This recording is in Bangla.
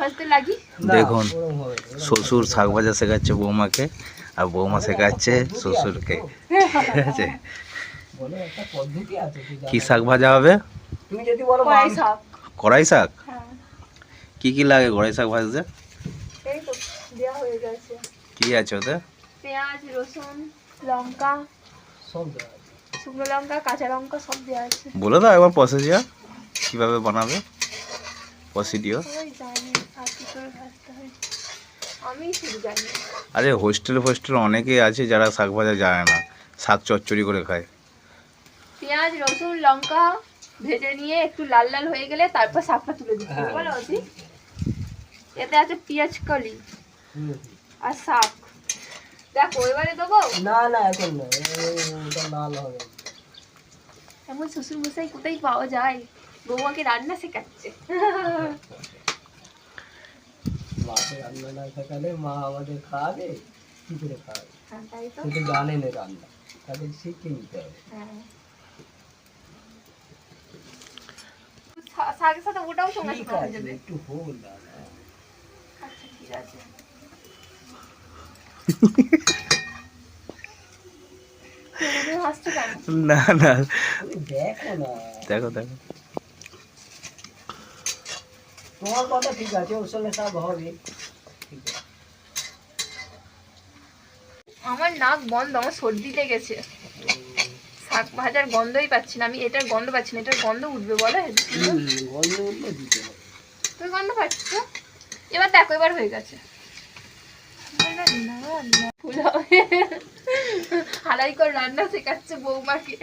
ভাজতে লাগি। দেখুন শ্বশুর শাক ভাজা শেখাচ্ছে বৌমাকে আর বৌমা শেখাচ্ছে শ্বশুরকে, ঠিক আছে? কি শাক ভাজা হবে? কড়াই শাক। কড়াই শাক? হ্যাঁ কি কি লাগে কড়াই শাক ভাজতে? এই তো দেওয়া হয়ে গেছে। কি আছে ওতে? পেঁয়াজ, রসুন, লঙ্কা, শুকনো লঙ্কা, কাঁচা লঙ্কা সব দেওয়া আছে। বলে দাও একবার প্রসিডিওর কিভাবে বানাবে, প্রসিডিওর। সবাই জানে আর কি করে ভাজতে হয়, আমি শুধু জানি। আরে হোস্টেল অনেকেই আছে যারা শাক ভাজা জানে না, শাক চচ্চড়ি করে খায়। পেঁয়াজ, রসুন, লঙ্কা ভেজে নিয়ে একটু লাল লাল হয়ে গেলে তারপর শাকটা তুলে দিতে হবে। বলো অতি, এতে আছে পেঁয়াজ কলি আর শাক। দেখো এবারে দেবো না না এখন না, ওটা লাল হবে। এমন শ্বশুর মশাই কোথায় পাওয়া যায়, বৌমাকে রান্না শেখাচ্ছে। মাকে রান্না না শেখালে মা আমাদের খাওয়াবে কি করে খাওয়াবে? হ্যাঁ তাই তো। কিন্তু জানে না রান্না, তাদের শিখে নিতে হবে। হ্যাঁ শাকের সাথে ওটাও সঙ্গে ঠিক সঙ্গে হয়ে আছে, যাবে। একটু হোল না। আচ্ছা ঠিক আছে। তুমি হাসছো কেন? না না তুমি দেখো না, দেখো দেখো তোমার কথা ঠিক আছে, ওর সঙ্গে সব হবে ঠিক আছে। আমার নাক বন্ধ, আমার সর্দি লেগেছে, শাক ভাজার গন্ধই পাচ্ছি না আমি। এটার গন্ধ পাচ্ছি না, এটার গন্ধ উঠবে বলো। গন্ধ উঠলে দিতে হবে। তুই গন্ধ পাচ্ছ? এবার দেখো এবার হয়ে গেছে। হারাই কর রান্না শেখাচ্ছে বৌমাকে।